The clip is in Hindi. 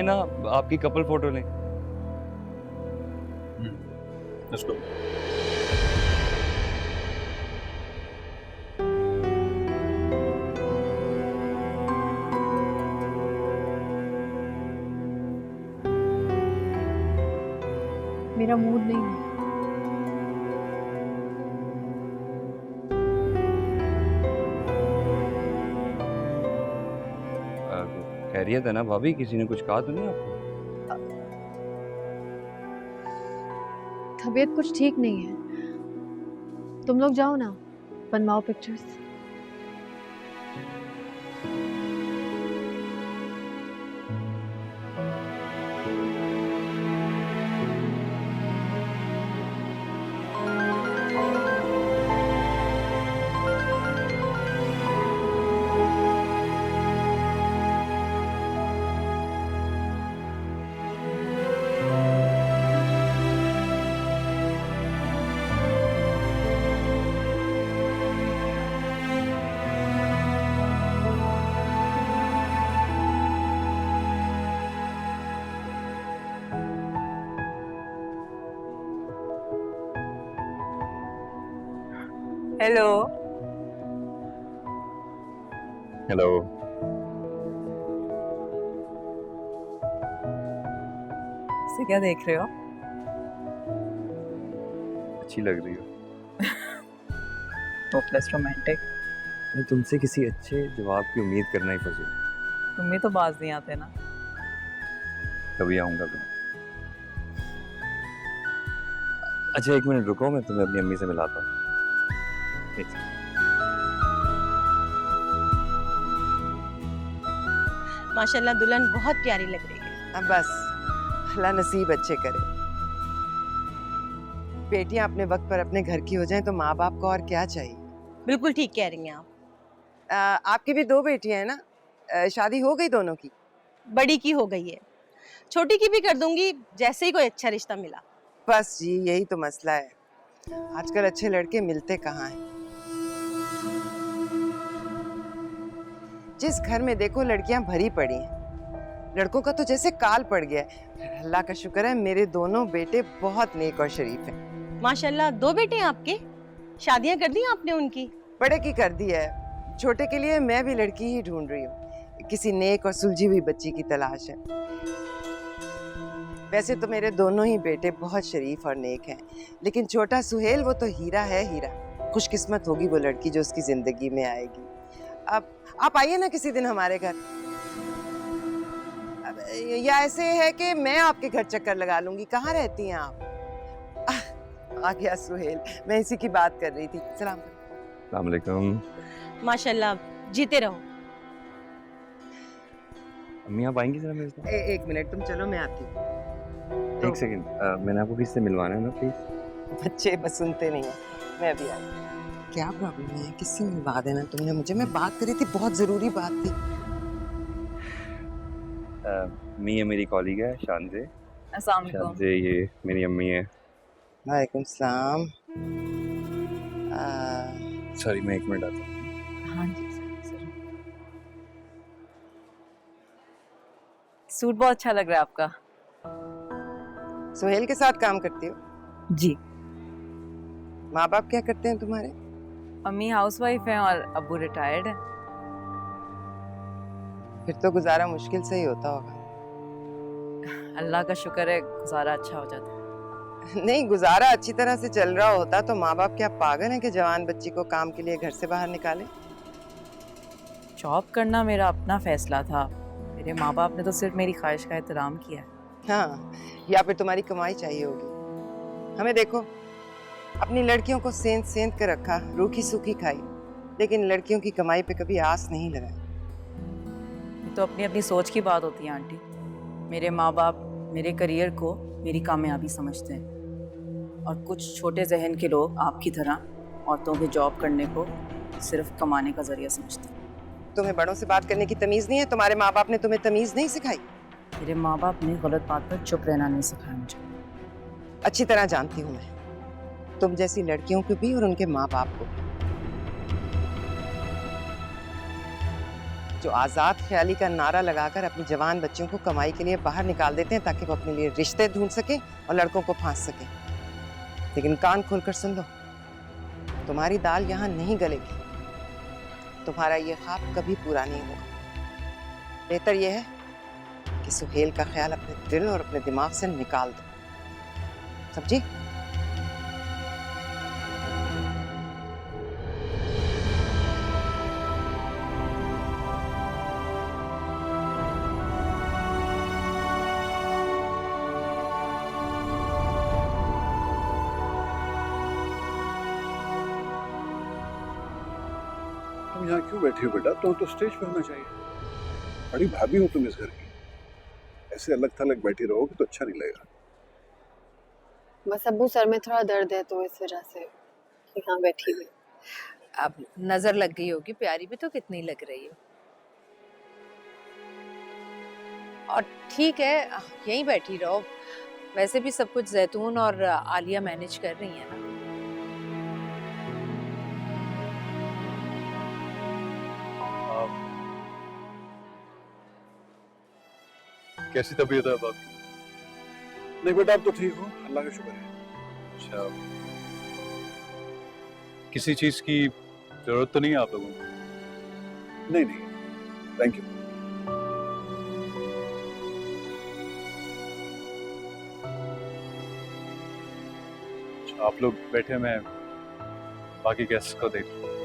आए ना आपकी कपल फोटो लें। Let's go. मेरा मूड नहीं है। खैरियत है ना भाभी? किसी ने कुछ कहा तो नहीं आपको? तबीयत कुछ ठीक नहीं है। तुम लोग जाओ ना, बनवाओ पिक्चर्स। हेलो। हेलो। इसे क्या देख रहे हो? अच्छी लग रही हो। Hopeless romantic. मैं तुमसे किसी अच्छे जवाब की उम्मीद करना ही फंसी। तुम्हें तो बाज नहीं आते ना। कभी आऊंगा मैं। अच्छा एक मिनट रुको, मैं तुम्हें अपनी अम्मी से मिलाता हूँ। माशाल्लाह दुल्हन बहुत प्यारी लग रही है। अब बस अल्लाह नसीब अच्छे करे। बेटियां अपने वक्त पर अपने घर की हो जाएं तो माँ बाप को और क्या चाहिए। बिल्कुल ठीक कह रही हैं आप। आपकी भी 2 बेटियां हैं ना? शादी हो गई दोनों की? बड़ी की हो गई है, छोटी की भी कर दूंगी जैसे ही कोई अच्छा रिश्ता मिला। बस जी यही तो मसला है, आजकल अच्छे लड़के मिलते कहाँ हैं। जिस घर में देखो लड़कियां भरी पड़ी हैं, लड़कों का तो जैसे काल पड़ गया है। अल्लाह का शुक्र है मेरे दोनों बेटे बहुत नेक और शरीफ हैं। माशाल्लाह 2 बेटे हैं आपके? शादियां कर दी आपने उनकी? बड़े की कर दी है, छोटे के लिए मैं भी लड़की ही ढूंढ रही हूँ। किसी नेक और सुलझी हुई बच्ची की तलाश है। वैसे तो मेरे दोनों ही बेटे बहुत शरीफ और नेक हैं, लेकिन छोटा सुहेल वो तो हीरा है हीरा। खुशकिस्मत होगी वो लड़की जो उसकी जिंदगी में आएगी। अब आप आइए ना किसी दिन हमारे घर। या ऐसे है कि मैं आपके घर चक्कर लगा लूंगी। कहाँ रहती हैं आप? आ गया सुहेल, मैं इसी की बात कर रही थी। सलाम अलैकुम। माशाल्लाह जीते रहो। अम्मी आप आएंगी जरा मेरे साथ? एक मिनट तुम चलो, मैं आती हूँ। एक सेकंड, मैंने आपको किससे मिलवाना है ना प्लीज? बच्चे बस सुनते नहीं है। मैं अभी आई। क्या प्रॉब्लम है? किससे मिलवा देना तुमने मुझे? मैं बात करी थी, बहुत जरूरी बात थी। मी मेरी कॉलीग है शानजे। अस्सलाम वालेकुम। शानजे ये मेरी अम्मी है। वालेकुम सलाम। सॉरी मैं एक मिनट आता हूँ। हाँ जी सर। सूट बहुत अच्छा लग रहा है आपका। सुहेल के साथ काम करती हो? जी। माँ बाप क्या करते हैं तुम्हारे? अम्मी हाउसवाइफ हैं और अब्बू रिटायर्ड है। फिर तो गुजारा मुश्किल से ही होता होगा। अल्लाह का शुक्र है गुजारा अच्छा हो जाता है। नहीं, गुजारा अच्छी तरह से चल रहा होता तो माँ बाप क्या पागल हैं कि जवान बच्ची को काम के लिए घर से बाहर निकाले? जॉब करना मेरा अपना फैसला था। मेरे माँ बाप ने तो सिर्फ मेरी ख्वाहिश का एहतराम किया है। हाँ, या फिर तुम्हारी कमाई चाहिए होगी। हमें देखो, अपनी लड़कियों को सेंध सेंध के रखा, रूखी सूखी खाई, लेकिन लड़कियों की कमाई पे कभी आस नहीं लगाई। ये तो अपनी अपनी सोच की बात होती है आंटी। मेरे माँ बाप मेरे करियर को मेरी कामयाबी समझते हैं और कुछ छोटे जहन के लोग आपकी तरह औरतों के जॉब करने को सिर्फ कमाने का जरिया समझते हैं। तुम्हें बड़ों से बात करने की तमीज नहीं है? तुम्हारे माँ बाप ने तुम्हें तमीज नहीं सिखाई? मेरे माँ बाप ने गलत बात पर चुप रहना नहीं सिखाया मुझे। अच्छी तरह जानती हूँ मैं तुम जैसी लड़कियों को भी और उनके माँ बाप को। जो आज़ाद ख्याली का नारा लगाकर अपने जवान बच्चों को कमाई के लिए बाहर निकाल देते हैं ताकि वो अपने लिए रिश्ते ढूंढ सके और लड़कों को फांस सके। लेकिन कान खोलकर सुन लो, तुम्हारी दाल यहाँ नहीं गलेगी, तुम्हारा ये ख्वाब कभी पूरा नहीं होगा। बेहतर यह है कि सुहेल का ख्याल अपने दिल और अपने दिमाग से निकाल दो, समझी? तुम यहाँ क्यों बैठी हो बेटा? तो स्टेज पे होना चाहिए। बड़ी भाभी हो तुम इस घर की, ऐसे अलग थलग बैठी रहोगे तो अच्छा नहीं लगेगा। बस अब्बू सर में थोड़ा दर्द है तो इस वजह से यहाँ बैठी हुई। अब नजर लग गई होगी, प्यारी भी तो कितनी लग रही है। और ठीक है, यहीं बैठी रहो, वैसे भी सब कुछ जैतून और आलिया मैनेज कर रही है ना। कैसी तबीयत है अब आपकी? नहीं बेटा, अब तो ठीक हो, अल्लाह का शुक्र है। अच्छा, किसी चीज की जरूरत तो नहीं है आप लोगों को? नहीं नहीं, थैंक यू। अच्छा, आप लोग बैठे, मैं बाकी गेस्ट को देख लूं।